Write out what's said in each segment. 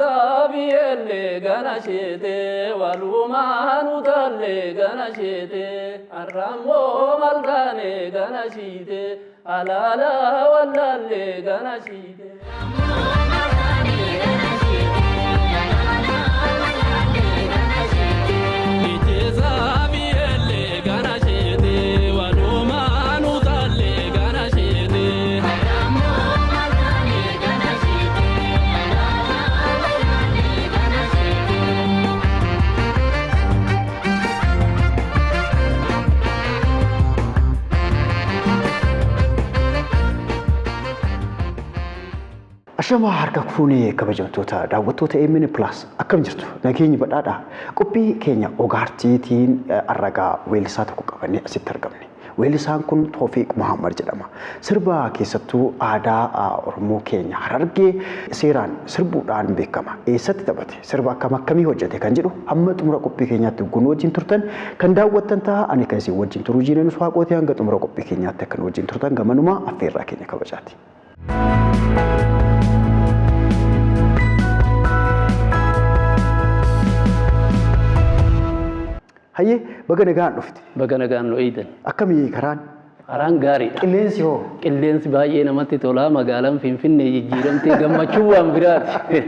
Dichizabielle ganashete walumanu dalle ganashete arramo maldane ganashite alala wallalle ganashite Ashama harka fuunee kabajamtoota daawwattoota EMN Plus akkam jirtu nageenyi badhaadha qophii keenya ogaartiitiin arragaa weellisaa tokko qabannee asitti argamne weellisaan kun Toofiq Muhammad jedhama sirba keessattuu aadaa Oromoo keenya Harargee seeraan sirbuudhaan beekama eessatti taphate sirba akkamii hojjete kan jedhu hamma xumura qophii keenyaatti gun wajjin turtan kan daawwattan ta'a ani kan isin wajjin turuu jireenya waaqootii hanga xumura qophii keenyaatti kan wajjin turtan gamanuma affeerraa keenya kabajaati. Haye baga nagaan dhufte. Baga nagaan nu eedan. Akkamii karaan? Karaan gaariidha. Qilleensi hoo? Qilleensi baay'ee namatti tola magaalaan Finfinnee jijjiiramtee gammachuu waan biraati.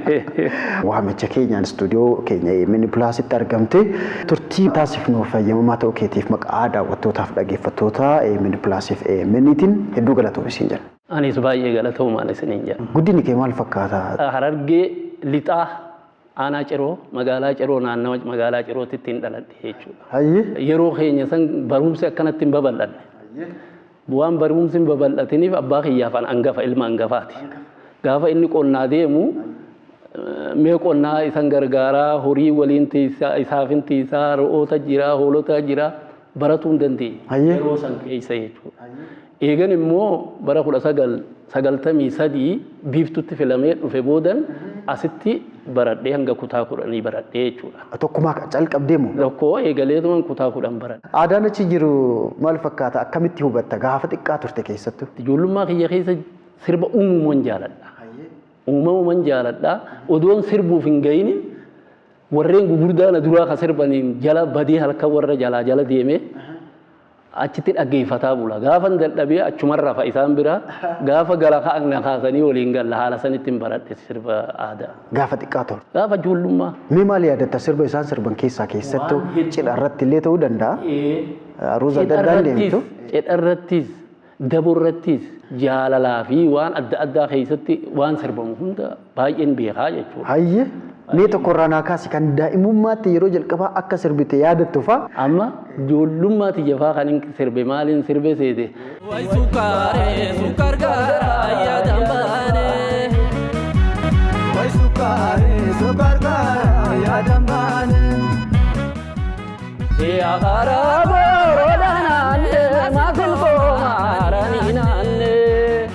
Waamicha keenyaan istuudiyoo keenya EMN Plusitti argamte turtii taasifnuuf fayyamamaa ta'uu keetiif maqaa daawwattootaaf dhaggeeffattoota EMN Plusiif EMNitiin hedduu galatoomi siin jenna. Anis baay'ee galatoomaan isiniin jenna. Guddinni kee maal fakkaata? Harargee lixaa Ana Ciroo magaalaa Ciroo naannawa magaalaa Cirootti ittiin dhaladhe jechuudha. Hayyee yeroo keenya san barumsi akkanatti hin babal'anne. Bu'aan barumsi hin babal'atiniif abbaa kiyyaaf hangafa ilma hangafaati. Gaafa inni qonnaa deemu mee qonnaa isan gargaaraa horii waliin isaaf tiisaa re'oota jira hoolota jira baratuu hin dandeenye yeroo san keessa jechuudha. Eegan immoo bara 1993 biiftutti filamee dhufe boodan asitti baradhee hanga kutaa 10 baradhee jechuudha. Tokkuma calqabdee moo? Tokko eegaleetuma kutaa 10 baradhe. Aadaan achi jiru maal fakkaata? Akkamitti hubatta gaafa xiqqaa turte keessattuu? Ijoollummaa kiyya keessa sirba uumamumaan jaaladha. Uumamumaan jaaladha. Odoon sirbuuf hin gahinin warreen gugurdaan duraa ka sirbaniin jala badii halkan warra jala deemee achitti dhaggeeffataa bula. Gaafa dadhabee achumarraa fa isaan bira gaafa gara ka'an kaasanii waliin galla haala sanitti hin baradhe sirba aadaa. Gaafa xiqqaa ture. Gaafa ijoollummaa. Mee maal yaadatta sirba isaan sirban keessattuu cidha irratti illee ta'uu danda'a? Aruuza adda addaan deemtu? Cidha irrattis daboo irrattis jaalalaa fi waan adda addaa keessatti waan sirbamu hunda baay'een beekaa jechuudha. Hayyee. Mee tokko irraa naa kaasi kan daa'imummaatti yeroo jalqabaa akka sirbite yaadattu fa'a? Amma ijoollummaatti jafaa kan hin sirbe maaliin sirbe seete? Way sukaaree sukar gaaraa yaadaan baane. Way sukaaree sukar gaaraa yaadaan baane. Yaa karaa booroodhaan maatiin koo maaranii naannee.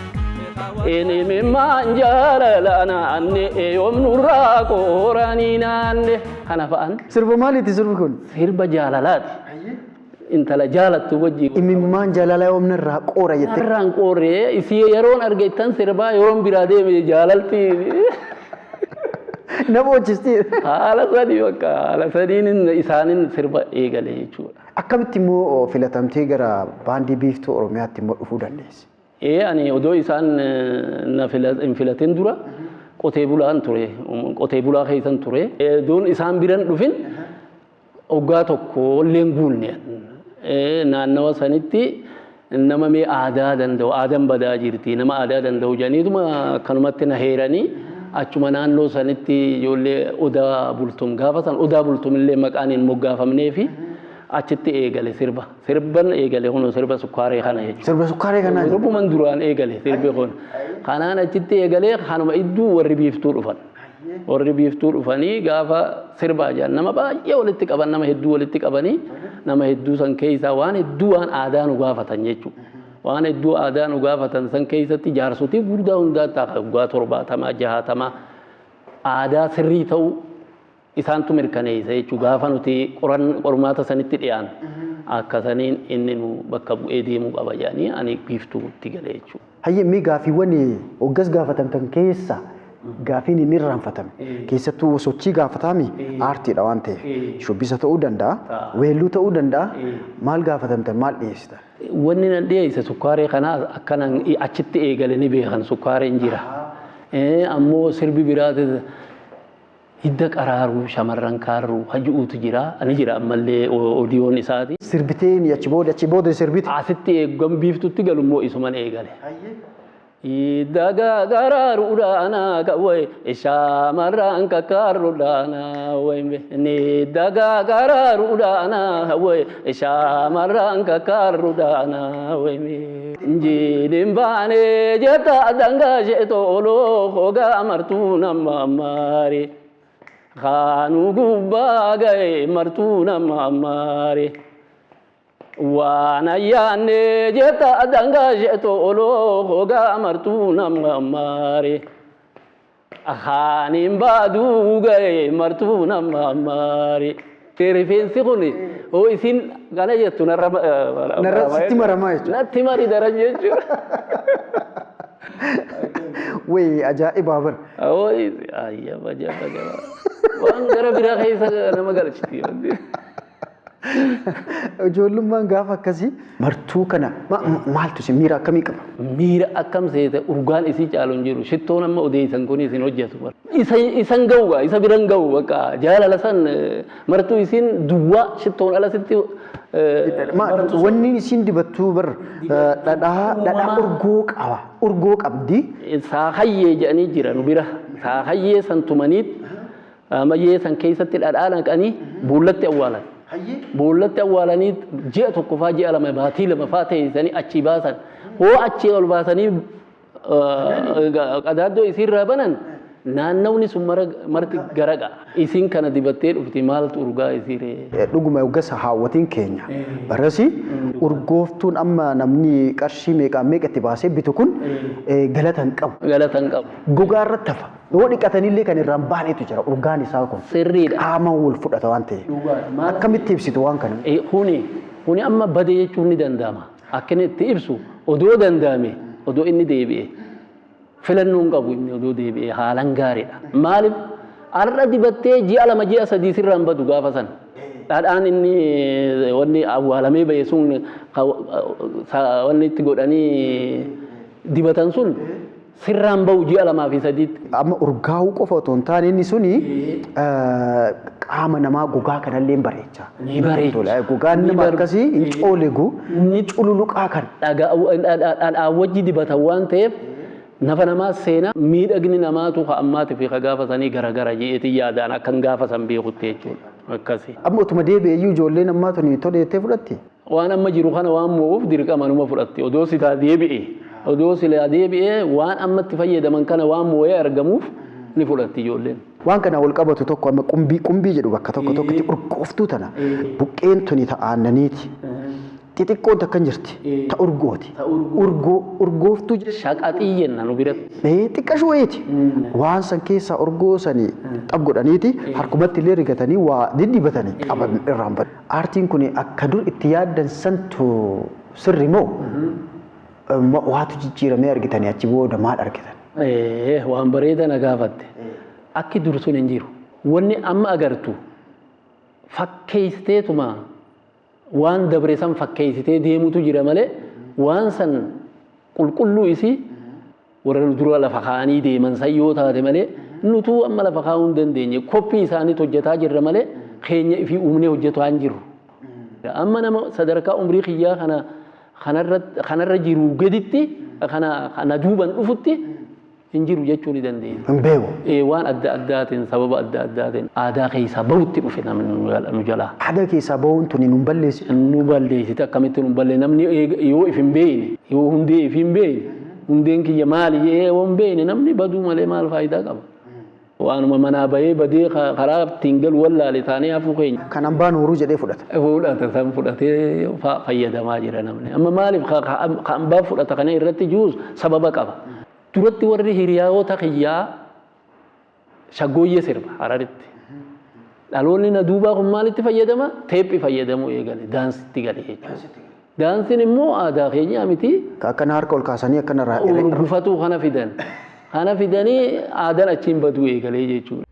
Ini memang jalan anne yom nurra korani nanne kana fa'an sirba maaliiti sirbi kun sirba jalalat intala jalattu wajji imimmaan jalala yom nurra qora jette nurraan qorre isi yeroon argetan sirba yeroon birade me jalalti namochisti ala sadi wakka ala sadinin isanin sirba eegale jechuudha akkamitti immoo filatamtee gara baandii biiftuu oromiyaatti immoo dhufuu dandeesse ani odoo isaan na filatin dura qotee bulaan ture qotee bulaa keessan ture doon isaan biran dhufin oggaa tokko illee guulne naannawa sanitti nama mee aadaa danda'u aadaan badaa jirti nama aadaa danda'u janiituma kanumatti na heeranii achuma naannoo sanitti ijoollee odaa bultum gaafa san odaa bultum illee maqaan hin moggaafamnee fi achitti eegale sirban eegale hono sirba sukkaaree kana jechuudha. Sirba sukkaaree kana sirbuman duraan eegale sirbi kun kanaan achitti eegale kanuma idduu warri biiftuu dhufan. Warri biiftuu dhufanii gaafa sirbaa jiran nama baay'ee walitti qaban nama hedduu walitti qabanii nama hedduu san keessaa waan hedduu waan aadaa nu gaafatan jechuudha. Waan hedduu aadaa nu gaafatan san keessatti jaarsotii guddaa hundaa ta'a waggaa 70 60 aadaa sirrii ta'uu isaantu mirkaneessa jechuudha gaafa nuti qormaata sanitti dhiyaan akka saniin inni nu bakka bu'ee deemuu qaba jedhanii ani biiftuutti galee jechuudha. Hayyee mee gaafiiwwan hoggas gaafatamtan keessa gaafiin inni irraanfatame keessattuu sochii gaafatame aartiidha waan ta'eef shubbisa ta'uu danda'a weelluu ta'uu danda'a maal gaafatamtan maal dhiyeessitan? Wanni nan dhiyeesse sukkaaree kana akkanaan achitti eegalanii beekan sukkaareen jira. Ammoo sirbi biraati hidda qaraaruu shamarran kaarruu hajuutu jira ani jira ammallee oodiyoon isaati. Sirbiteen achi booda sirbite. Asitti eeggan biiftutti galummoo isuman eegale. Hidda qaraaruudhaana kawwee shamarran kaarruudhaana wayme hidda qaraaruudhaana kawwee shamarran kaarruudhaana wayme. Njiidhin baanee jetta dangaashee tooloo hogaa martuu nama maari. Kaanu gubbaa ga'ee martuu nama maari. Waan ayyaanee jetta dangaashee tooloo hogaa martuu nama maari. Kaaniin baaduu ga'ee martuu nama maari. Rifeensi kun hoo isin kana jettu narra sitti maramaa jechuudha. Natti mari daran jechuudha. Wayii ajaa'ibaa bar. Ayyaba jaba. Waan gara biraa keessa nama galchiti. Ijoollummaan gaafa akkasii martuu kana maaltu si miira akkamii qaba? Miira akkam seete urgaan isii caalu hin jiru. Shittoon amma odeessan kun isin hojjetu. Isan ga'uudha isa biran ga'u bakka jaalala san martuu isin duwwaa shittoon ala sitti. Wanni isin dibattuu bar dhadhaa urgoo qabdi. Saakayyee jedhanii jira nu bira. Saakayyee san tumaniit mayyee san keessatti dhadhaa naqanii buullatti awwaalan. Buullatti awwaalanii ji'a tokko faa ji'a lama baatii lama faa teessanii achi baasan. Hoo achi ol baasanii qadaaddoo isiirraa banan naannawni sun marti garaga. Isin kana dibattee dhufti maaltu urgaa isiiree? Dhuguma hoggas haawwatiin keenya barasi urgooftuun amma namni qarshii meeqatti baasee bitu kun galata hin qabu. Galata hin qabu. Gogaa irratti hafa. Yoo dhiqatanillee kan irraan baaneetu jira urgaan isaa kun. Sirriidha. Qaama wal fudhata waan ta'eef. Akkamitti ibsitu waan kana? Huni amma badee jechuun ni danda'ama. Akka inni itti ibsu odoo danda'ame odoo inni deebi'e filannoon qabu inni odoo deebi'e haalan gaariidha. Maaliif har'a dibattee ji'a lama ji'a sadii sirraan badu gaafa san. Dhadhaan inni wanni awwaalamee bahe sun wanni itti godhanii dibatan sun sirraan bahu ji'a lamaa fi sadiitti. Amma urgaa'uu qofa otoo hin taane inni suni qaama namaa gogaa kanallee bareecha. Ni bareecha. Gogaan nama akkasii hin coolegu ni cululuqaa kan. Dhadhaa wajji dibatan waan ta'eef nafa namaa seenaa miidhagni namaatu ammaati fi gaafa sanii garagara jeetii yaadaan akkan gaafa san beekutti jechuudha. Akkasii. Amma utuma deebi'eeyyuu ijoolleen ammaa tuni toleettee fudhatti? Waan amma jiru kana waan moo'uuf dirqama numa fudhatti. Odoo silaa deebi'e. Odoo silaa deebi'e waan ammatti fayyadaman kana waan moo'ee argamuuf ni fudhatti ijoolleen. Waan kana wal qabatu tokko amma qumbii jedhu bakka tokkotti urgooftuu tana buqqeen tuni ta'aannaniiti. Xixiqqoon takka jirti ta urgooti. Urgooftuu shaqaxii jenna nu biratti. Xiqqashu wayiiti. Waan san keessaa urgoo sanii xab godhaniiti harkumatti illee rigatanii waa diddibatanii qaban irraan badu. Aartiin kun akka dur itti yaaddan santu sirri moo waatu jijjiiramee argitanii achi booda maal argitan? Waan bareeda na gaafatte. Akki dur sun hin jiru. Wanni amma agartu fakkeessiteetuma waan dabre san fakkeessitee deemutu jira malee waan san qulqulluu isii warra dura lafa kaanii deeman san yoo taate malee nutuu amma lafa kaa'uu hin dandeenye koppii isaaniitu hojjetaa jirra malee keenya ifii uumnee hojjetaa hin jirru. Amma nama sadarkaa umrii kiyyaa kanarra jiru gaditti kana duuban dhufutti hin jiru jechuu ni dandeenya. Hin beeku. Waan adda addaatiin sababa adda addaatiin aadaa keessaa bahutti dhufe namni nu jalaa. Aadaa keessaa bahuun tuni nu balleessi. Nu balleessite akkamitti nu ballee namni yoo if hin beekne yoo hundee if hin beekne hundeen kiyya maali yoo hin beekne namni baduu malee maal faayidaa qaba. Waanuma manaa bahee badee karaa ittiin galu wallaale taanee hafuu keenya. Kan hambaan horuu jedhee fudhata. Fudhata san fudhatee fayyadamaa jira namni. Amma maaliif hambaa fudhata kana irratti jiruus sababa qaba. Duratti warri hiriyoota kiyyaa shaggooyyee sirba Hararitti. dhaloonni na duubaa kun maalitti fayyadama teephii fayyadamuu eegale daansitti gale jechuudha. Daansiin immoo aadaa keenya miti. Akkana harka ol kaasanii akkana gufatuu kana fidan. Kana fidanii aadaan achiin baduu eegalee jechuudha.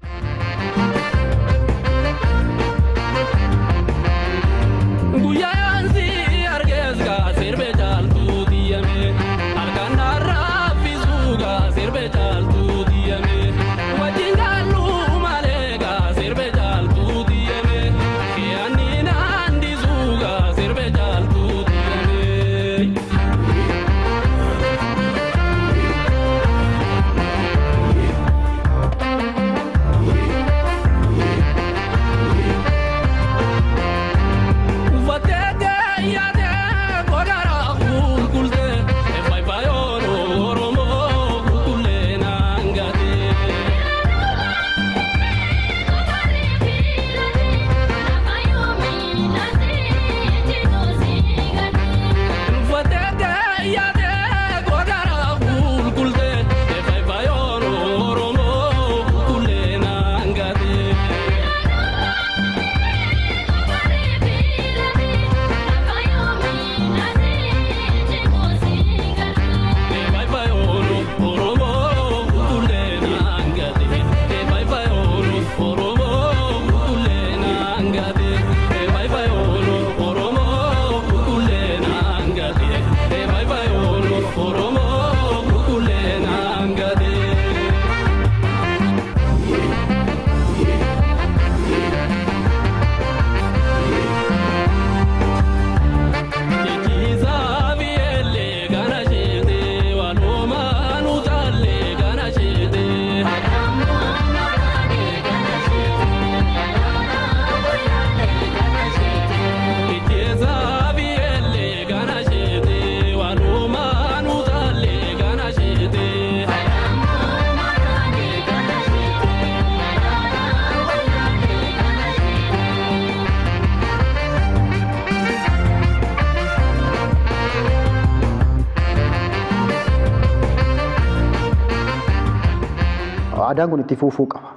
aadaan kun itti fufuu qaba.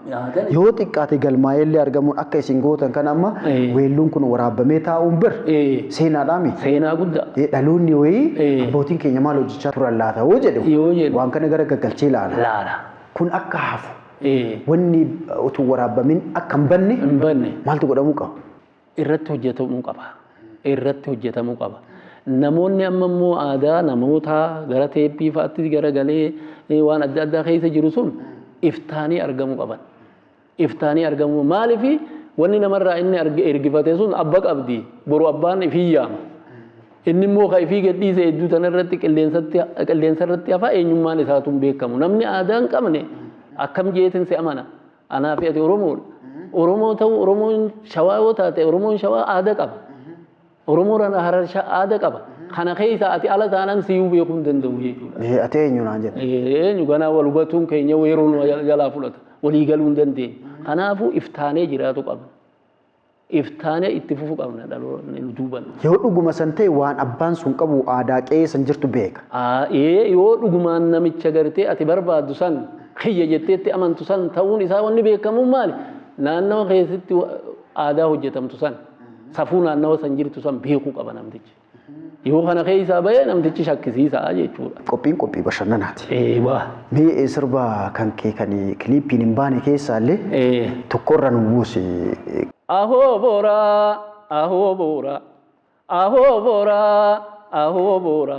Yoo xiqqaate galmaa'ellee argamuun akka isin gootan kan amma weelluun kun waraabamee taa'uun bir seenaadhaami. Seenaa guddaa. Dhaloonni wayii abbootiin keenya maal hojjechaa turan laata hoo jedhu waan kana gara gaggalchee ilaala. Kun akka hafu wanni utuu waraabamin akka hin banne maaltu godhamuu qaba? Irratti hojjetamuu qaba. Irratti hojjetamuu qaba. Namoonni amma immoo aadaa namoota gara teephii fa'aatti garagalee waan adda addaa keessa jiru sun iftaanii argamuu qaban. Iftaanii argamuu maaliifi wanni namarraa inni ergifate sun abba qabdi boru abbaan ifii yaama. Inni immoo ka ifii gadhiise hedduu tanarratti qilleensa irratti hafa eenyummaan isaatuun beekamu. Namni aadaa hin qabne akkam jeetin si amana. Anaa fi ati Oromoodha. Oromoo ta'uu Oromoon Shawaa yoo taate Oromoon Shawaa aadaa qaba. Oromoon Harar aadaa qaba. Kana keessa ati ala taanaan siyuu beekuu hin danda'u jechuudha. Ati eenyu naan jedha? Eenyu ganaa wal hubatuun keenya weeruun jalaa fudhata. Walii galuu hin dandeenye. Kanaafuu iftaanee jiraatu qabna. Iftaanee itti fufuu qabna dhaloonni duuban. Yoo dhuguma san ta'e waan abbaan sun qabu aadaa qe'ee san jirtu beeka. Yoo dhugumaan namicha gartee ati barbaaddu san kiyya jetteetti amantu san ta'uun isaa wanni beekamu maali? Naannawa keessatti aadaa hojjetamtu san safuu naannawa san jirtu san beekuu qaba namtichi. Yoo kana keessaa bahee namtichi shakkisiisaa jechuudha. Qophiin qophii bashannanaati. Mee sirba kan kee kan kiliippiin hin baane keessaallee tokkorra nu buusi. Ahoo boora, ahoo boora, ahoo boora, ahoo boora.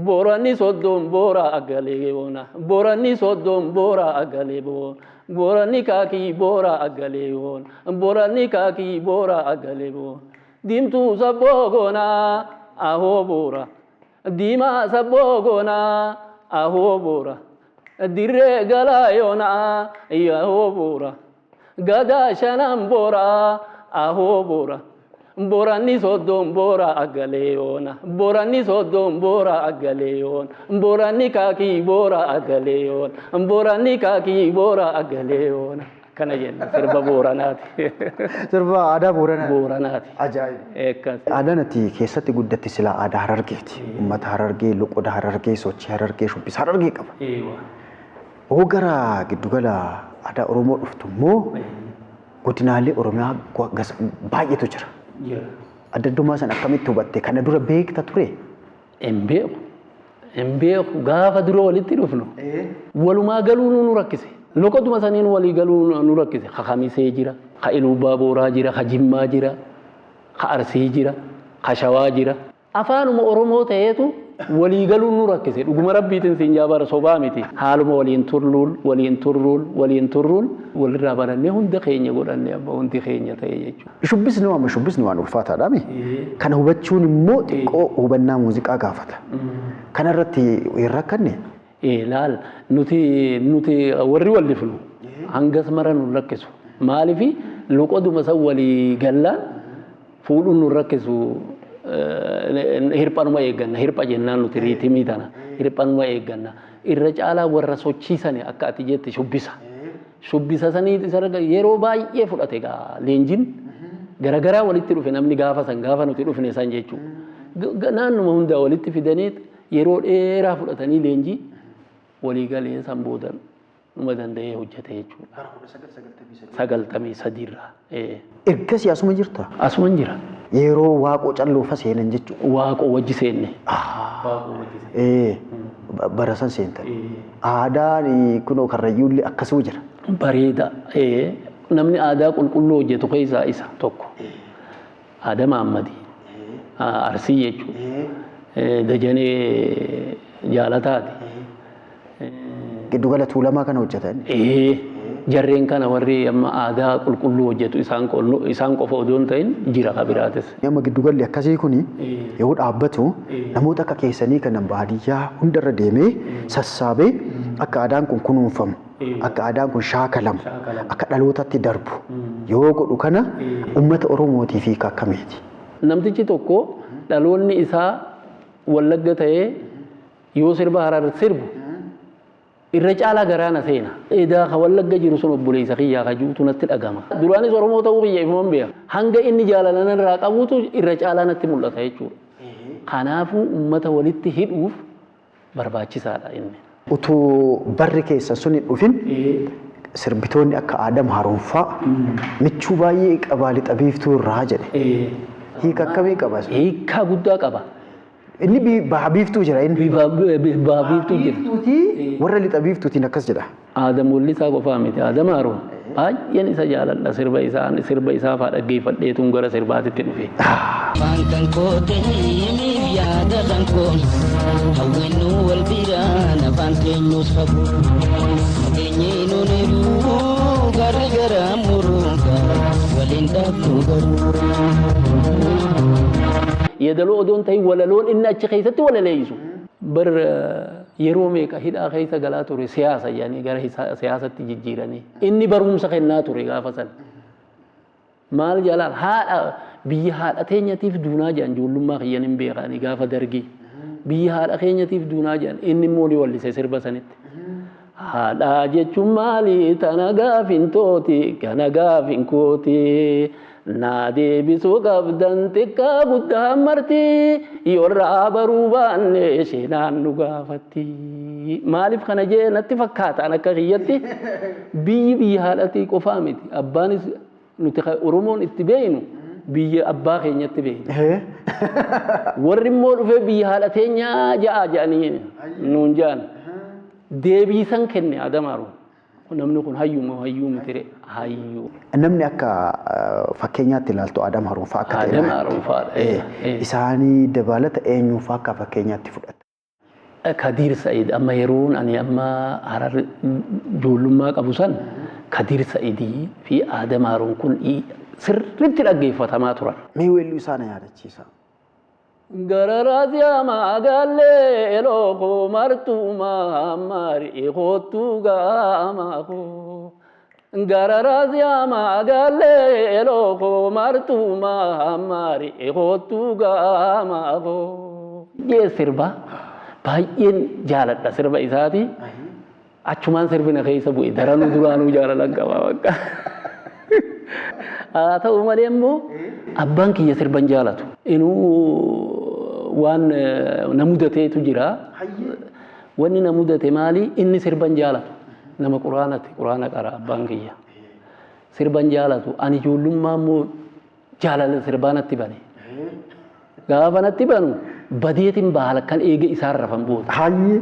Borani soddon boora agalee boona. Borani soddon boora agalee boona. Borani kaakii boora agalee boona. Borani kaakii boora agalee boona. Diimtuu sabboo goonaa. Ahoo boora. Diimaa sabboo goonaa. Ahoo boora. Dirree galaa yoonaa. Ahoo boora. Gadaa shanaan boora. Ahoo boora. Borani soddon boora agalee yoona. Borani soddon boora agalee yoona. Borani kaakii boora agalee yoona. Borani kaakii boora agalee yoona. Kana jenna sirba Booranaati. Sirba aadaa Booranaati. Booranaati. Ajaa'iba. Aadaan ati keessatti guddatti silaa aadaa Harargeeti. Uummata Harargee, loqoda Harargee, sochii Harargee, shubbisa Harargee qaba. Oo gara giddugala aadaa Oromoo dhuftu immoo godinaalee Oromiyaa baay'eetu jira. Adda addummaa san akkamitti hubatte kana dura beekta ture? Hin beeku gaafa dura walitti dhufnu walumaa galuu nu rakkise. Loqotuma saniin walii galuu nu rakkise. Ka Kamisee jira, ka Iluu Baaboraa jira, ka Jimmaa jira, ka Arsii jira, ka Shawaa jira. Afaanuma Oromoo ta'eetu walii galuu nu rakkise. Dhuguma rabbiitiin siin jaabara sobaa miti. Haaluma waliin turruun walirraa barannee hunda keenya godhannee abba hundi keenya ta'e jechuudha. Shubbisni waan ulfaataadha mi? Kana hubachuun immoo xiqqoo hubannaa muuziqaa gaafata. Kana irratti hin rakkanne? Laal nuti warri wallifnu hangas mara nu rakkisu. Maaliif loqoduma san walii gallaan fuudhuun nu rakkisu. Hirphanuma eegganna hirpha jennaan nuti riitimii tana hirphanuma eegganna irra caalaa warra sochiisani akka ati jette shubbisa sanii yeroo baay'ee fudhate gaa leenjiin garagaraa walitti dhufe namni gaafa nuti dhufne san jechuudha naannuma hundaa walitti fidaniit yeroo dheeraa fudhatanii leenjii walii galee san boodan numa danda'ee hojjete jechuudha. 93 irraa. Ergasii asuma jirta? Asuma jira. Yeroo waaqoo calloofa seenan jechuudha. Waaqoo wajji seenne. Bara san seentan. Aadaan kunoo karrayyuullee akkasuma jira. Bareeda. Namni aadaa qulqulluu hojjetu keessaa isa tokko. Aadaa Maammadii. Arsii jechuudha. Dajanee Jaalataati. Giddugala Tuulamaa kana hojjetan? Jarreen kana warri amma aadaa qulqulluu hojjetu isaan qofa odoo hin ta'in jira ka biraatis. Amma giddugalli akkasii kuni yoo dhaabbatu namoota akka keessanii kanan baadiyyaa hundarra deemee sassaabee akka aadaan kun kunuunfamu akka aadaan kun shaakalamu akka dhalootatti darbu yoo godhu kana uummata Oromootii fi akkamiiti. Namtichi tokko dhaloonni isaa Wallagga ta'ee yoo sirba Harar sirbu irra caalaa garaana seena. Edaa ka Wallagga jiru sun obboleessa kiyyaa ka juutu natti dhagama. Duraanis Oromoo ta'uu biyya ifuman beeka. Hanga inni jaalalan irraa qabuutu irra caalaa natti mul'ata jechuudha. Kanaafuu uummata walitti hidhuuf barbaachisaadha inni. Utuu barri keessa sun hin dhufin sirbitoonni akka Aadam Haruunfaa michuu baay'ee qabaa lixa biiftuu irraa jedhe. Hiika akkamii qaba? Hiika guddaa qaba. Inni biiftuu jira inni. Biiftuu jira. Warra lixa biiftuutiin akkas jedha. Aadam wallisaa qofaa miti. Aadam Haruun baay'een isa jaaladha sirba isaa faa dhaggeeffadheetuun gara sirbaatitti dhufe. Afaan kan kootanii yaada kan koon hawwinnu wal biraan afaan keenyus qabu nageenyi nuun eebuu garri gara muruuka waliin dhaabnu garuu. Yeedaloo odoon ta'in walaloon inni achi keessatti walaleessu. Bar yeroo meeqa hidhaa keessa galaa ture siyaasa yaani gara siyaasatti jijjiiranii inni barumsa kennaa ture gaafa san. Maal jalaal biyya haadha teenyatiif duunaa jedhan ijoollummaa kiyyan hin beekanii gaafa dargii. Biyya haadha keenyatiif duunaa jedhan inni immoo ni wallise sirba sanitti. Haadha jechuun maali tana gaafin tooti kana gaafin kooti. Naa deebisuu qabdan xiqqaa guddaa marti yoorraa baruu baanne seenaan nu gaafatti. Maaliif kana jee natti fakkaataan akka kiyyatti biyya haadhatii qofaa miti. Abbaanis nuti Oromoon itti beeynu biyya abbaa keenyatti beeynu. Warri immoo dhufee biyya haadha teenyaa ja'a jedhanii nuun ja'an deebiisan kenne Aadam Haruun. Namni kun hayyuu mitire hayyuu. Namni akka fakkeenyaatti ilaaltu Aadam Haruunfaa akka ta'e. Aadam Haruunfaa. Isaanii dabalata eenyuufaa akka fakkeenyaatti fudhata. Kadir Sa'id amma yeroon ani amma Harar ijoollummaa qabu san Kadir Sa'idii fi Aadam Haruun kun sirriitti dhaggeeffatamaa turan. Mee weelluu isaanii yaadachiisa. Gararaasiyaa magaalee lookoo martumaa marii kootu gaamaakoo. Gararaasiyaa magaalee lookoo martumaa marii kootu gaamaakoo. Jee sirba baay'een jaaladha sirba isaati. Achumaan sirbina keessa bu'e daranuu duraanuu jaalalan qaba bakka. Haa ta'u malee immoo abbaan kiyya sirban jaalatu. Inuu waan na mudateetu jira. Wanni na mudate maali inni sirban jaalatu. Nama quraanati quraana qara abbaan kiyya. sirban jaalatu ani ijoollummaa immoo jaalala sirbaa natti bane gaafa natti banu badeetiin baala kan eege isaan rafan booda Hayyee.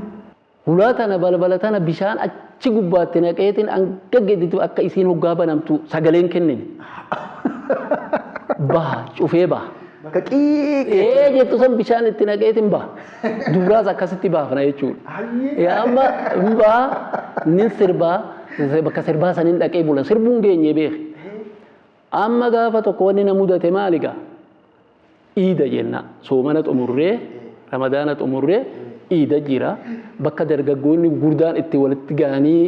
hulaa tana balbala tana bishaan achi gubbaatti naqeetiin hanga geditu akka isiin hoggaa banamtu sagaleen kennine baha cufee baha Bakka qiiqee. jettu san bishaan itti naqeetiin baha dubaraas akkasitti baafna jechuudha Hayyee. amma baha nin sirbaa bakka sirbaa saniin dhaqee bulan sirbuun geenye beeke amma gaafa tokko wanni na mudate maaligaa iida jenna soomana xumurree ramadaana xumurree iida jira bakka dargaggoonni gurdaan itti walitti ga'anii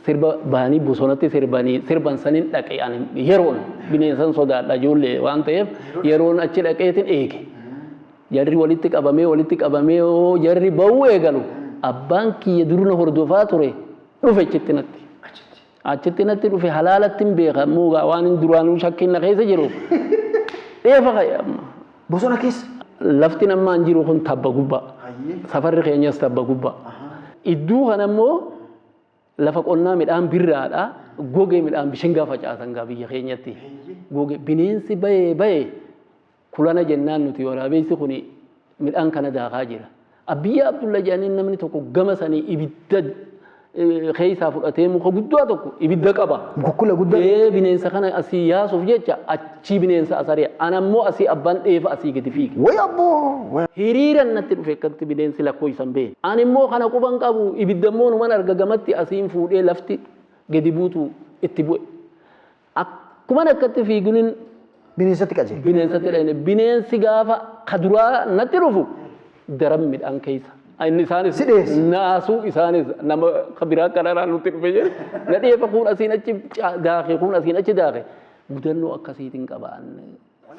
sirba bahanii bosonatti sirban saniin dhaqee ani yeroon bineensan sodaadha ijoollee waan ta'eef yeroon achi dhaqeetiin eege jarri walitti qabamee jarri ba'uu eegalu abbaan kiyya durna hordofaa ture dhufe achitti natti dhufe halaalatti hin beeka ammoo waan hin duraanuu shakkiin na keessa jiru dheefa amma Bosona keessa. lafti namaan jiru kun tabba gubbaa safarri keenyas tabba gubbaa iddoo kana immoo lafa qonnaa midhaan birraadha gogee midhaan bishingaa facaasan gaa biyya keenyatti gogee bineensi bayee kulana jennaan nuti waraabessi kun midhaan kana daakaa jira abiyya abdulla jaaniin namni tokko gama sanii ibidda keessaa fudhatee muka guddaa tokko ibidda qaba Kukkula guddaa. bineensa kana asii yaasuuf jecha achi bineensa asaree anammoo asii abbaan dheefa asii gadi fiige Way abboo. hiriiran natti dhufe akkatti bineensi lakkoo isan bee ani immoo kana quban qabu ibidda immoo numan arga gamatti asiin fuudhee lafti gadi buutu itti bu'e akkuman akkatti fiigunin Bineensatti qajeele. bineensatti dhayne bineensi gaafa kaduraa natti dhufu daran midhaan keessa inni isaanis Sidhees. naasuu isaanis nama biraa kanarraa nutti dhufe jedhe na dheefa kun asiin achi daake kun asiin achi daake mudannoo akkasiitiin qabaan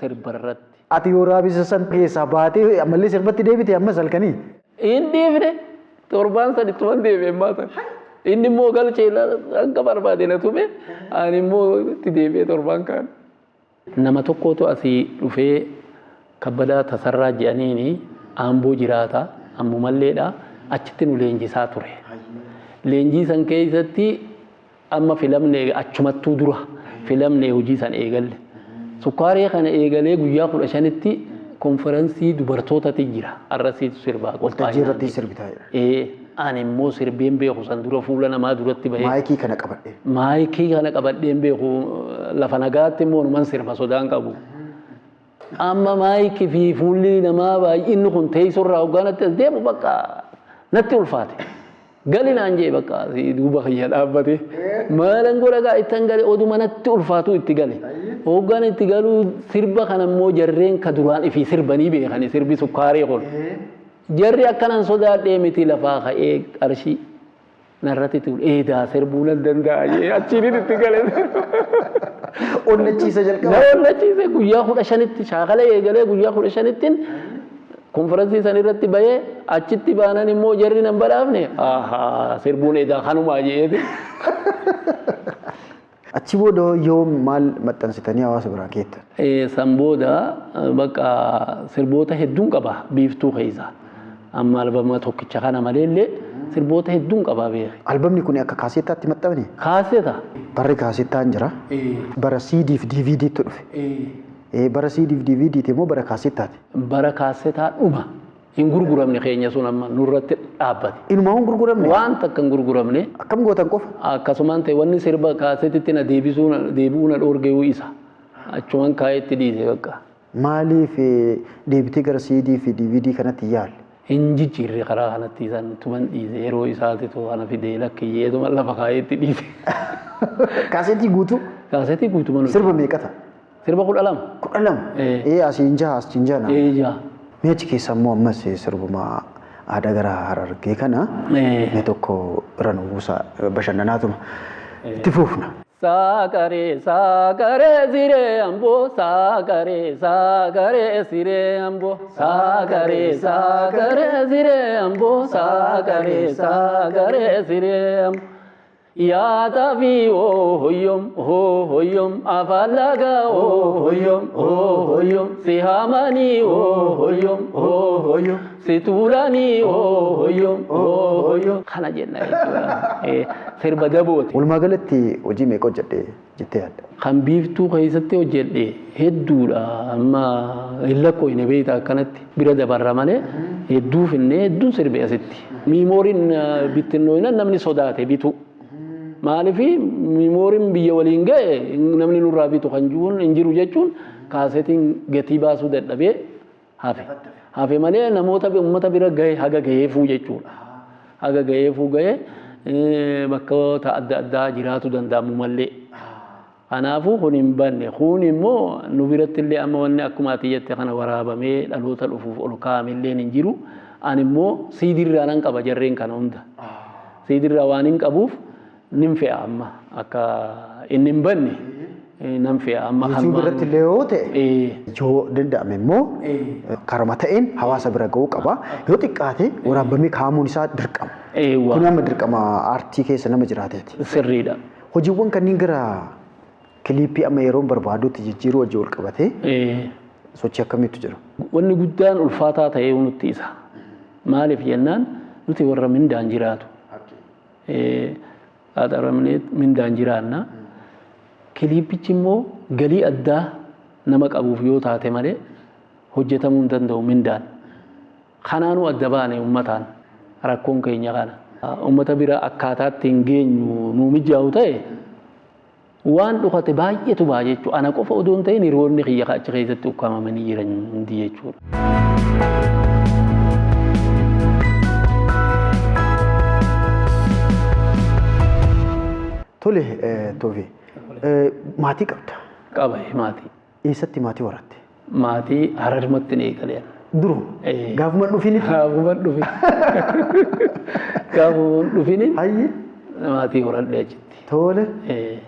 sirbarratti. Ati yoo raabisa san keessaa baatee ammallee sirbatti deebite ammas halkanii. Inni deebine torbaan san ittuman deebi'e maasan. Inni immoo galchee akka barbaade na tume ani immoo itti deebi'e torbaan kaan. Nama tokkotu asii dhufee kabbadaa tasarraa jedhaniini aamboo jiraata ammumalleedha achitti nu leenjisaa ture. Leenjii san keessatti amma filamne achumattuu dura filamne hojii san eegalle. Sukkaaree kana eegalee guyyaa 15tti konferansii dubartootatti jira arrasiitu sirbaa Waltajjii irratti sirbitaa jira. Ani immoo sirbeen beeku san dura fuula namaa duratti bahee Maayikii kana qabadhe. maayikii kana qabadheen beeku lafa nagaatti immoo numan sirba sodaan qabu. Amma maayikii fi fuulli namaa baay'inni kun teessorraa hoggaanatti as deemu bakka natti ulfaate. Gali naan jee bakka duuba kiyya dhaabbate maalan godhagaa ittan gale oduma natti ulfaatu itti gale hoggaan itti galuu sirba kana immoo jarreen ka duraan ifii sirbanii beekani sirbi sukkaaree kun jarri akkanan sodaadhee miti lafaa ka'ee qarshii narratti tuul eedaa sirbuu nan danda'a jee achiin itti gale Onnachiisa jalqaba. na onnachiise guyyaa 15tti shaakala eegalee guyyaa 15ttiin konferansii san irratti bahee achitti baanan immoo jarri nan badhaafne sirbuun eedaa kanumaa jeete. Achi booda yoo maal maxxansitanii hawaasa biraa keettan? San booda bakka sirboota hedduun qaba biiftuu keessa. Amma albama tokkicha kana maleellee sirboota hedduun qaba beeke. Albamni kun akka kaasettaatti maxxanfame? Kaaseeta. Barri kaasettaan jira. Bara CD fi DVD tu dhufe. Bara CD fi DVD ti immoo bara kaasettaati. Bara kaasetaa dhuma. Hin gurguramne keenya sun amma nurratti dhaabbate. Inumaa hin gurguramne? Waan takka hin gurguramne. Akkam gootan qofa? Akkasumaan ta'e wanni sirba kaasetitti na deebi'uu na dhoorgee isa. Achumaan kaayetti dhiise bakka. Maaliif deebitee gara CD fi DVD kanatti yaalle? Hin jijjiirre karaa kanatti isaan tuman dhiise yeroo isaati too kana fidee lakkiyyeetuma lafa kaayetti dhiise. Kaasetii guutuu? Kaasetii guutuma nuti. Sirba meeqata? Sirba 12. 12? Asiin jaha asiin jana. Jaa. Mee achi keessa immoo ammas sirbuma aadaa gara Harargee kana mee tokko irra nu buusa bashannanaatuma itti fuufna. Saakare sire ambo saakare sire ambo saakare sire ambo saakare sire ambo yaa taafii hoyyom afaan lagaa hoyyom si haamanii hoyyom si tuulanii hoyyom kana jenna jechuudha. Sirba dabooti. Walumaa galatti hojii meeqa hojjedhe jettee yaadda? Kan biiftuu keessatti hojjedhe hedduudha. Amma hin lakkoofne beektaa akkanatti bira dabarra malee hedduu finnee hedduun sirbee asitti. Miimooriin bittinnooyina namni sodaate bitu. Maaliif miimooriin biyya waliin ga'e namni nurraa bitu kan hin jiru jechuun kaasetiin gatii baasuu dadhabee hafe. Hafe malee namoota uummata bira ga'e haga ga'eefuu jechuudha. Haga ga'eefuu ga'e bakka adda addaa jiraatu danda'amu malee. Kanaafuu kun hin banne. Kun immoo nu biratti illee amma wanni akkuma ati jette kana waraabamee dhaloota dhufuuf ol kaa'amillee hin jiru. Ani immoo siidirraa nan qaba jarreen kana hunda. Siidirraa waan hin qabuuf nin fe'a amma akka inni hin banne nan fe'a amma kan biratti illee yoo ta'e yoo danda'ame immoo karama ta'een hawaasa bira ga'uu qaba. Yoo xiqqaate waraabamee kaa'amuun isaa dirqama. Kun amma dirqama aartii keessa nama jiraateeti. Sirriidha. Hojiiwwan kanneen gara kiliippii amma yeroo barbaadutti jijjiiruu wajjin wal qabatee sochii akkamiitu jira? Wanni guddaan ulfaataa ta'ee nutti isa. Maaliif jennaan nuti warra mindaan jiraatu. Haadharamnee mindaan jiraanna. Kiliippichi immoo galii addaa nama qabuuf yoo taate malee hojjetamuu hin danda'u mindaan. Kanaanuu adda baane uummataan rakkoon keenya kana. Uummata bira akkaataatti hin geenyu nuu mijaa'u ta'e waan dhukate baay'eetu ba'a jechuudha. Ana qofa odoo hin ta'in hiriyoonni kiyya achi keessatti ukkaamamanii jiran hundi jechuudha. Tole Toofi maatii qabda. Qaba maatii. Eessatti maatii horatte? Maatii Hararmatti ni eegaleen. Duruu gaafuma dhufini? Gaafuma dhufini. Gaafuma dhufini. Hayyi. Maatii horadhee achitti. Tole.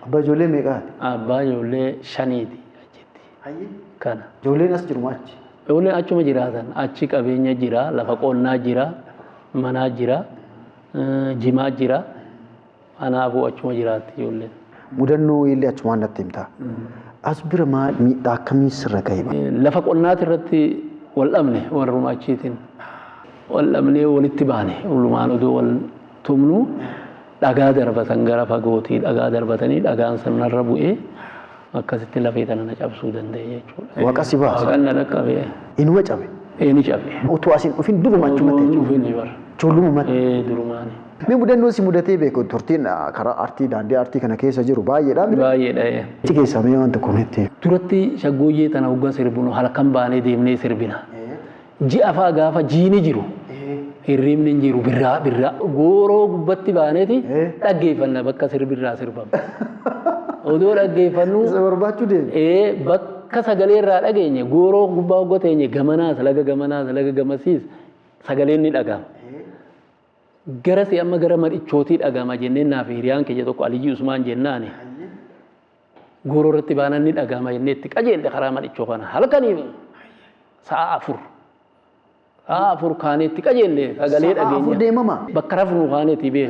Abbaa ijoollee meeqaati? Abbaa ijoollee shaniiti achitti. Hayyi. Kana. Ijoolleen as jiru achi? Ijoolleen achuma jiraatan. Achi qabeenya jira, lafa qonnaa jira, manaa jira, jimaa jira. Anaafuu achuma jiraatti ijoolleen. Mudannoo illee achumaan natti himtaa. As bira maal miidhaa akkamii sirra ga'e? Lafa qonnaati irratti wal dhabne warruma achiitiin. Wal dhabnee walitti baane. Walumaan odoo wal tumnu dhagaa darbatan gara fagootii dhagaa darbatanii dhagaan sanarra bu'ee akkasitti lafee tana na cabsuu danda'e jechuudha. Waaqa si baasa. Waaqan na dhaqqabee. Inuma cabe? Ni cabe. Otoo asiin dhufin duruma achumatti jechuudha. Dhufin bara. Ijoollumumatti? Durumaani. Mee mudannoo si mudatee beeku turtiin karaa aartii daandii aartii kana keessa jiru baay'eedha. Baay'eedha. Itti keessaa mee wanta kunetti? Duratti shaggooyyee tana hoggaa sirbinu halkan baanee deemnee sirbina. Ji'a faa gaafa jiini jiru. Hirribni hin jiru birraa. Gooroo gubbatti baaneeti dhaggeeffanna bakka sirbirraa sirbamu. Odoo dhaggeeffannu. Isa barbaachuu deemu? Bakka sagalee irraa dhageenye gooroo gubbaa hoggaa teenye gamanaas laga gamasiis sagaleen ni dhagama. Gara si amma gara madhichootii dhagama jenneen naaf hiriyaan kiyya tokko Aliyyi Usmaan jennaani. Gooroo irratti baanan ni dhagama jennee itti qajeelle karaa madhichoo kana halkanii sa'a afur kaanee itti qajeelle sagalee dhageenya. Sa'a afur deemama? Bakka rafnu kaaneeti bee.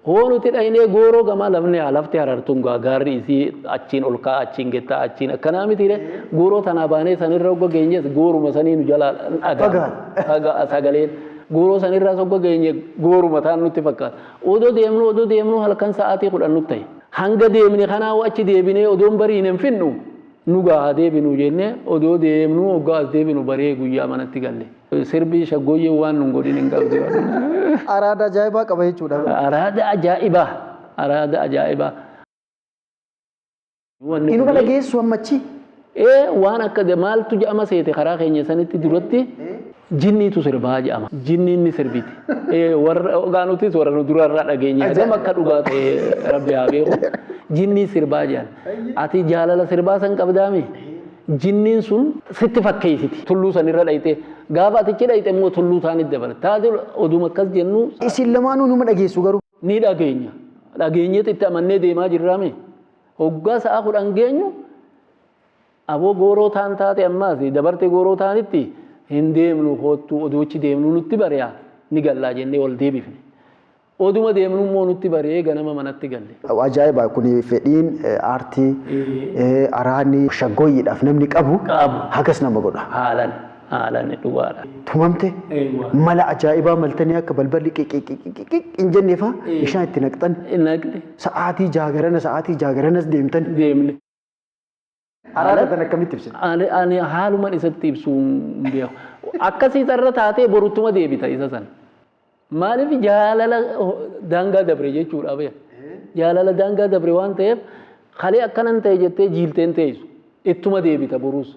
Hoonuti dhaynee gooroo gamaa lafti harartuun gaarri isii achiin ol ka'a achiin gettaa achiin akkanaa miti gooroo tanaa baanee sanirra hogga geenyes gooruma sanii nu jalaa dhagama sagaleen. Gooroo sanirraa hogga geenye gooruma taan nutti fakkaata. Odoo deemnu halkan sa'aatii 10 nutti ta'e. Hanga deemne kanaa achi deebinee odoon bariin hin finnu nu gaa deebinu jennee odoo deemnu hoggaa as deebinu baree guyyaa manatti galle. Sirbii shaggooyyee waan nun godhin hin qabdu. Araada ajaa'ibaa qaba jechuudha. Araada ajaa'ibaa. Inuma dhageessu ammachi? Waan akka maaltu jedhama seete karaa keenya sanitti duratti jinniitu sirbaa jedhama. Jinniin ni sirbiti. Warra ogaanutis warra nu durarraa dhageenya. Gama akka dhugaa ta'e rabbi haa beeku. Jinnii sirbaa jedhan. Ati jaalala sirbaa san qabdaami? Jinniin sun sitti fakkeessiti. Tulluu sanirra dhayite. Gaafa atichi dhayite immoo tulluu taanitti dabalata. Taate oduma akkas jennu. Isin lamaanuu numa dhageessu garuu? Ni dhageenya. Dhageenyeeti itti amannee deemaa jirraame. Hoggaa sa'a 10 geenyu aboo gooroo taan taate ammaas dabarte gooroo taanitti hin deemnu hoottuu odoochi deemnu nutti bari'a ni gallaa jennee wal deebifne. oduma deemnu immoo nutti baree ganama manatti galle. Ajaa'iba kun fedhiin aartii araanii shaggooyyiidhaaf namni qabu hagas nama godha. Haalaan dhugaadha. Tumamte mala ajaa'ibaa maltanii akka balballi hin jenneefa bishaan itti naqxan. Naqne. Sa'aatii jaagaranas deemtan. Deemne. Araada tan akkamitti ibsina? Ani haaluman isatti ibsuu hin beeku. Akkasii irra taatee boruttuma deebita isa sana. Maaliif jaalala daangaa dabre jechuudha beeku. Jaalala daangaa dabre waan ta'eef kalee akkanan ta'e jettee jiilteen teessu ittuma deebita boruus.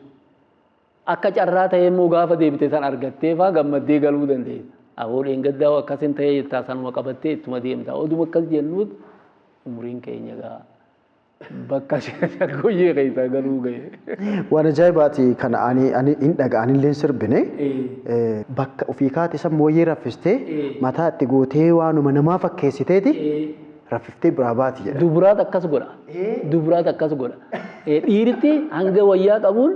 Akka carraa ta'e immoo gaafa deebite san argattee faa gammaddee galuu dandeessa. Abooleen gaddaa akkasin ta'e jettaa sanuma qabattee ittuma deemta. Oduma akkas jennuut umuriin keenya gaa bakka shaggooyyee keessa galuu gahe. Waan ajaa'ibaati kana ani hin dhaga'anillee sirbine bakka ofii kaate san mooyyee raffistee mataa itti gootee waanuma namaa fakkeessiteeti raffiftee biraa baati jedha. Duburaat akkas godha. Duburaat akkas godha. Dhiiritti hanga wayyaa qabuun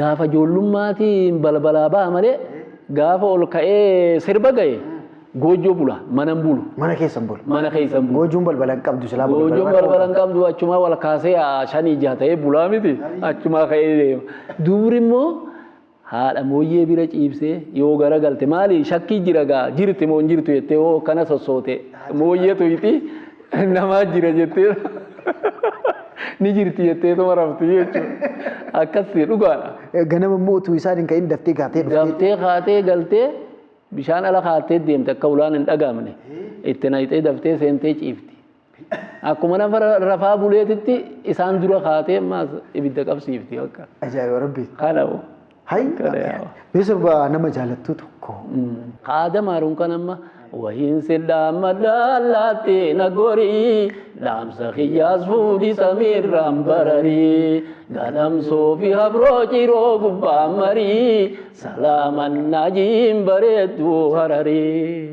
gaafa ijoollummaatti balbalaa ba'a malee gaafa ol ka'ee sirba gahe goojjoo bula manan bulu. Mana keessan bulu. Mana keessan bulu. Goojjoon balbalan qabdu silaa balbalan. Goojjoon balbalan qabdu achumaa wal kaasee shanii jaha ta'ee bulaa miti achumaa ka'ee deema. Dubri immoo haadha mooyyee bira ciibsee yoo gara galte maali shakkii jira gaa jirti moo hin jirtu jettee hoo kana sossoote mooyyee tuyiti namaa jira jettee ni jirti jettee tuma rafti jechuudha. Akkasii dhugaadha. Ganama immoo utuu isaan hin ka'in daftee kaatee dhuftee. Daftee kaatee galtee bishaan ala kaatee deemte akka ulaan hin dhagaamne itti naqxee daftee seentee ciifti. Akkuma nama rafaa buleetitti isaan dura kaatee maas ibidda qabsiifti akka. Ajaa'iba rabbi. Kanaafuu. Hai. Sirba nama jaalattu tokko. Haada maaruun kan amma wahiin sildaama daalaatti nagorii dhaamsa xiyyaas fuudhi samiirraan bararii galamsoo fi habroo ciroo gubbaa marii salaaman naajiin bareedduu hararii.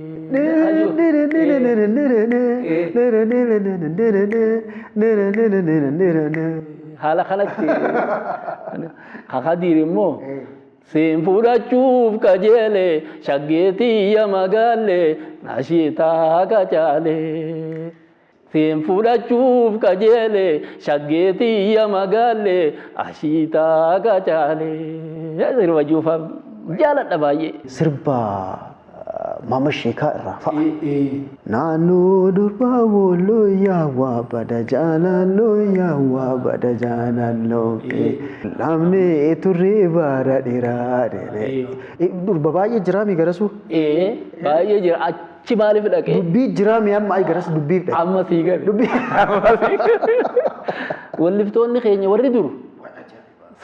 Haala kanatti kakadiir immoo Seen fudhachuuf qajeele shaggeetiyya magaalle nashiitaa qacaale. Seen fudhachuuf qajeele shaggeetiyya magaalle ashiitaa qacaale. Sirba juufaaf jaaladha baay'ee. Sirba Mama Sheekaa irraa fa'a. Naannoo durbaa booloo yaawwaa bada jaalalloo yaawwaa bada jaalalloo lamnee turree baara dheeraa dheeree. Durba baay'ee jiraami garasuu? Baay'ee jira. Achi maaliif dhaqee? Dubbii jiraami amma ayi garas dubbiif dhaqee. Amma sii gale. Dubbii. Walliftoonni keenya warri duru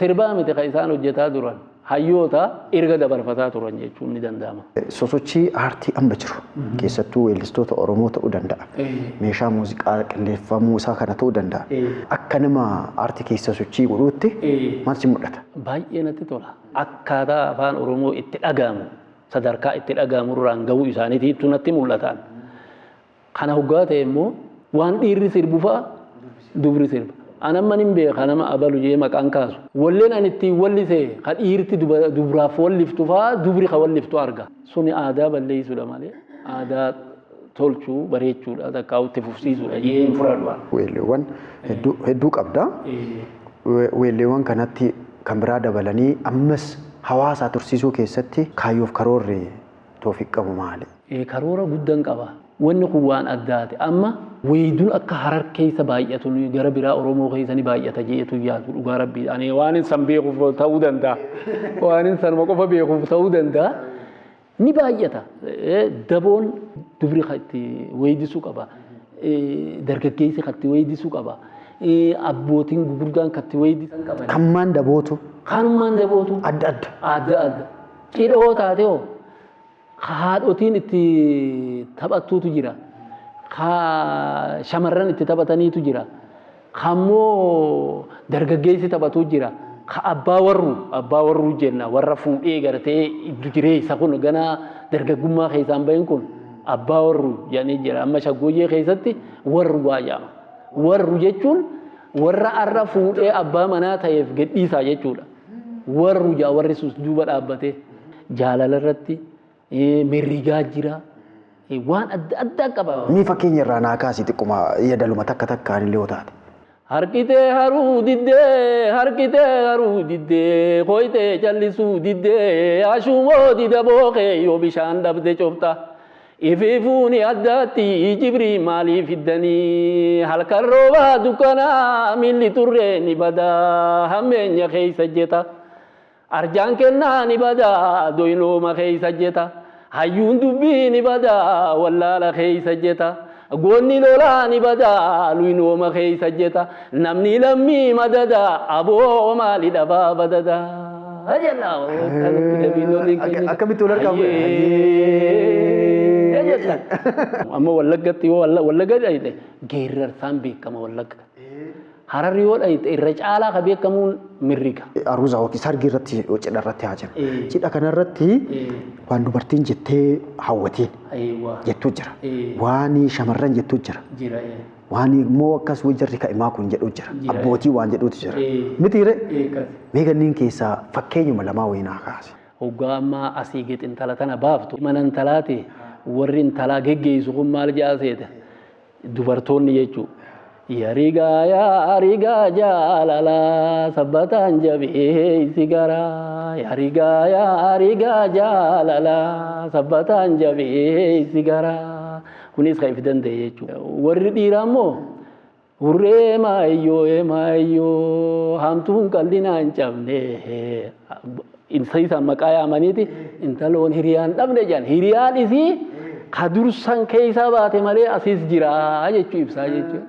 sirbaa miti kan isaan hojjetaa turan. Hayyoota erga dabarfataa turan jechuun ni danda'ama. Sosochii aartii amma jiru keessattuu weellistoota Oromoo ta'uu danda'a. Meeshaa muuziqaa qindeeffamuu isaa kana ta'uu danda'a. Akka nama aartii keessa sochii godhuutti maaltu mul'ata? Baay'ee natti tola. Akkaataa afaan Oromoo itti dhagahamu sadarkaa itti dhagahamu irraan gahuu isaaniitu natti mul'atan. Kana hoggaa ta'e immoo waan dhiirri sirbu fa'a dubri sirba. Anamman hin beeka nama abalu jee maqaan kaasu. Walleen ani ittiin wallisee kan dhiirti dubraaf walliftu fa'aa dubri kan walliftu arga. Suni aadaa balleessuudha malee aadaa tolchuu bareechuudha takkaa itti fufsiisuudha jee hin fudhadhu. Weelleewwan hedduu qabda. Weelleewwan kanatti kan biraa dabalanii ammas hawaasaa tursiisuu keessatti kaayyoof karoorri toofiq qabu maali? Karoora guddaan qaba. Wanni kun waan addaati. Amma wayituun akka Harar keessa baay'atu gara biraa Oromoo keessanii baay'ata jeetu yaadu dhugaa rabbii. Ani waan hin san beekuuf ta'uu danda'a. Waan hin san qofa beekuuf ta'uu danda'a. Ni baay'ata. Daboon dubri kan itti weeddisuu qaba. Dargaggeessi kan itti weeddisuu qaba. Abbootiin gurguddaan kan itti weeddisan qaba. Kammaan dabootu? Kanummaan dabootu. Adda adda. Adda adda. Cidhoo taate hoo? Haadhotiin itti taphattuutu jira. Shamarran itti taphataniitu jira. Kammoo dargaggeessi taphatu jira. Abbaa warruu jenna warra fuudhee gartee iddu jireessa kun ganaa dargaggummaa keessaan bahin kun abbaa warruu jedhanii jira. Amma shaggooyyee keessatti warru waayama. Warru jechuun warra arra fuudhee abbaa manaa ta'eef gadhiisaa jechuudha. Warru warri sus duuba dhaabbatee jaalala irratti. Merrigaa jira, waan adda qaba. Mee fakkeenya irraa naa kaasii xiqquma yaadaluma takka takkaan illee yoo taate. Harkitee haruu diddee kooyitee callisuu diddee ashuumoo dida bookee yoo bishaan dhabde cobta. Ififuuni addaatti jibrii maaliif fiddanii halkan roobaa dukkanaa milli turree ni badaa hammeenya keessa jeta. Arjaan kennaa ni badaa doynooma keessa jeta. Hayyuun dubbii ni badaa wallaala keessa jeta. Goonni lolaa ni badaa luynooma keessa jeta. Namni lammii madadaa aboo maali dhabaa badadaa. Akkamitti wal argamu? Amma Wallaggaatti yoo Wallagga dhayite geerarsaan beekama Wallagga. Hararri yoo dhayite irra caalaa ka beekamuun mirriga. Aruuza yookiin sargi irratti cidha irratti haa jiru. Cidha kanarratti waan dubartiin jettee hawwatiin jettuu jira. Waan shamarran jettuu jira. Waan immoo akkas wajjarri ka'imaa kun jedhu jira. Abbootii waan jedhutu jira. Mitiire meeqanniin keessaa fakkeenyuma lamaa wayii naa kaase. Hoggaa ammaa asii geet intala tana baaftu mana intalaati warri intalaa geggeessu kun maal jaaseeta dubartoonni jechuudha. Yarigaa jaalala sabbataan jabee sigaraa. Yarigaa jaalala sabbataan jabee sigaraa. Kunis kan ifi danda'e jechuudha. Warri dhiiraa immoo hurree maayyoo hamtuun qal'inaa hin cabne. Isaan maqaa yaamaniiti intaloon hiriyaan dhabne jedhan. Hiriyaan isii ka dursan keessaa baate malee asiis jira jechuu ibsaa jechuudha.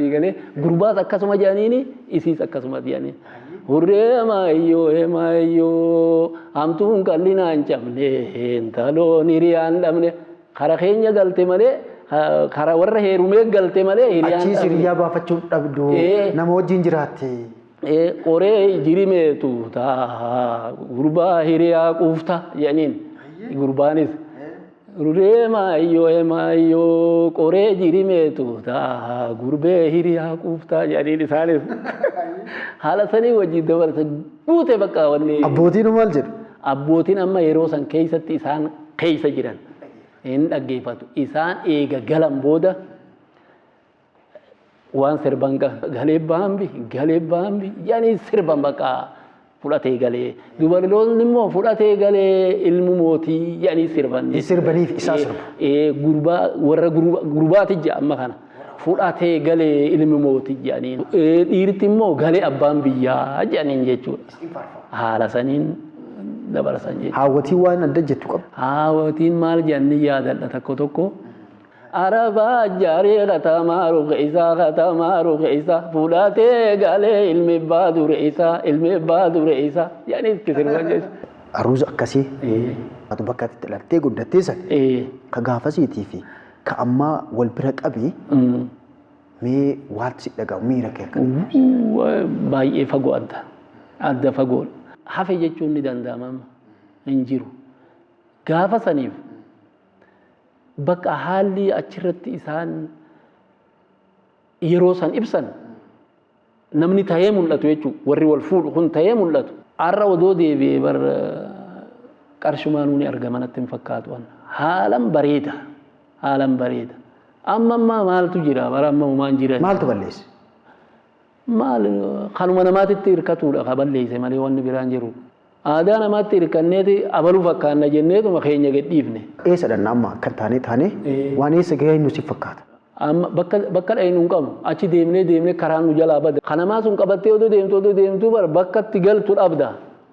Eegalee gurbaas akkasuma jedhaniini isiis akkasuma jedhaniini. Hurree maayyoo hamtuun qal'inaa hin cabne intaloon hiriyaan dhabne. Kara keenya galte malee kara warra heerumee galte malee hiriyaan dhabne. Achii hiriyaa baafachuun dhabdu nama wajjin jiraatte. Qoree jirimeetu taa gurbaa hiriyaa quufta jedhaniin gurbaanis hurree maayyoo qoree jirimeetu taa gurbee hiriyaa quufta jedhaniin isaanis haala sanii wajjin dabarsa guute bakka wanni. Abbootiin maal jedhu? Abbootiin amma yeroo san keessatti isaan keessa jiran hin dhaggeeffatu. Isaan eega galan booda waan sirban galee baambi yaani sirban bakka fudhatee galee dubartoonni immoo fudhatee galee ilmu mootii yaani sirban. Sirbaniif isaa sirba. Gurbaa warra gurbaati jedha amma kana fudhatee galee ilmu mootii jedhaniin. Dhiirti immoo galee abbaan biyyaa jedhaniin jechuudha. Haala saniin dabarsan jechuudha. Haawwatiin waan adda jettu qabu. Haawwatiin maal jedhanii yaadadha tokko. Arabaa jaaree katamaa ruqeessa fudhatee galee ilmi abbaa dureessa yaani itti sirban jechuudha. Aruuza akkasii ati bakka itti dhalattee guddattee san ka gaafasiitii fi ka ammaa wal bira qabii mee waan si dhagahu miira kee akka baay'ee fagoo adda fagoo hafe jechuun ni danda'ama hin jiru gaafa saniif bakka haalli achirratti isaan yeroo san ibsan namni ta'ee mul'atu jechuudha warri wal fuudhu kun ta'ee mul'atu har'a odoo deebi'ee bar qarshumaanuu ni argamanatti hin fakkaatu haalan bareeda amma maaltu jira bara amma maan jira maaltu balleesse maal kanuma namaatitti hirkatuudha ka balleesse malee wanni biraan jiru aadaa namaatti hirkanneeti abaluu fakkaanna jenneetuma keenya gadhiifne. Eessadhan amma akkan taane waan eessa gahee nuti fakkaata. Amma bakka dhayinu hin qabnu achi deemnee karaan nu jalaa bada. Kanamaa sun qabattee odoo deemtuu bara bakkatti galtu dhabda.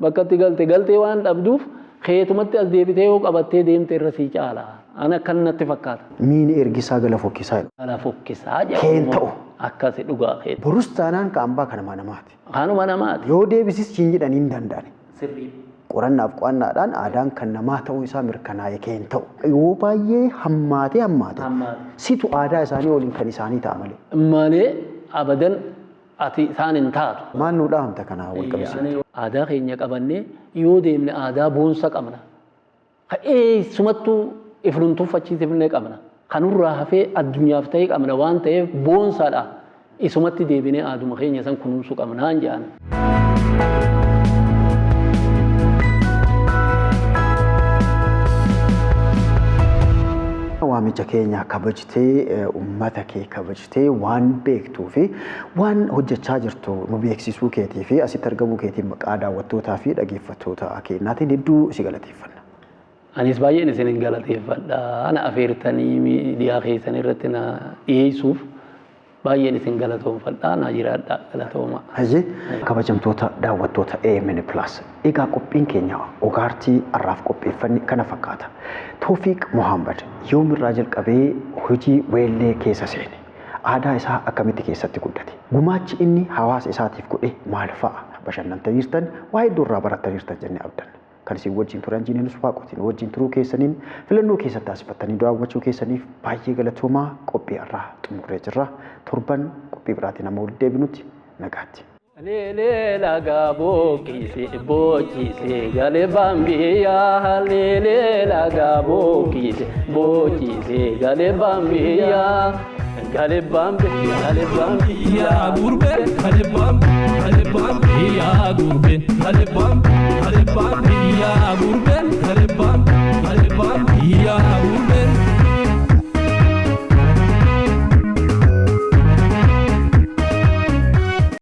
Bakkatti galtee waan dhabduuf keetumatti as deebitee yoo qabattee deemte irra sii caala. Ana akkan natti fakkaata. Miini ergisaa gala fokkisaa. Gala fokkisaa jedhamu. Keen ta'u. Akkasi dhugaa kee. Borus taanaan kaambaa kanuma namaati. Kanuma namaati. Yoo deebisis siin jedhanii hin danda'ani. Sirrii. Qorannaaf qo'annaadhaan aadaan kan namaa ta'uu isaa mirkanaa'e keen ta'u. Yoo baay'ee hammaate. Situ aadaa isaanii waliin kan isaanii ta'a malee. Malee abadan ati isaan hin taatu. Maal nu dhahamta kanaa wal qabsiisa? Aadaa keenya qabannee yoo deemne aadaa boonsa qabna. Sumattuu ifnumtuuffachiisifnee qabna. Kanurraa hafee addunyaaf ta'ee qabna waan ta'eef boonsaadha. Isumatti deebinee aaduma keenya san kunuunsuu qabnaan jedhan. waamicha keenya kabajtee uummata kee kabajtee waan beektuu fi waan hojjechaa jirtu nu beeksisuu keetii fi asitti argamuu keetiin maqaa daawwattootaa fi dhaggeeffattoota keenyaatiin hedduu si galateeffanna. Anis baay'een isin galateeffadha. Ana afeertanii miidiyaa keessan irratti na dhiyeessuuf baay'een isin galatoomfadha. Na jiraadha galatooma. Haji kabajamtoota daawwattoota AMN Plus. Egaa qophiin keenya ogaartii arraaf qopheeffanni kana fakkaata. Toofiq Muhammad yoomirraa jalqabee hojii weellee keessa seene. Aadaa isaa akkamitti keessatti guddate? Gumaachi inni hawaasa isaatiif godhe maal fa'a? Bashannantaniirtan waa hedduurraa barattaniirtan jennee abdanna. Kan isin wajjin turan jiiniin Waaqotiin wajjin turuu keessaniin filannoo keessatti taasifattanii daawwachuu keessaniif baay'ee galatoomaa. Qophii irraa xumurree jirra. Torban qophii biraatiin amma wal deebinutti nagaatti. Lele laga bokise gale bambiya lele laga bokise gale bambiya gale bambiya gurbe gale bambiya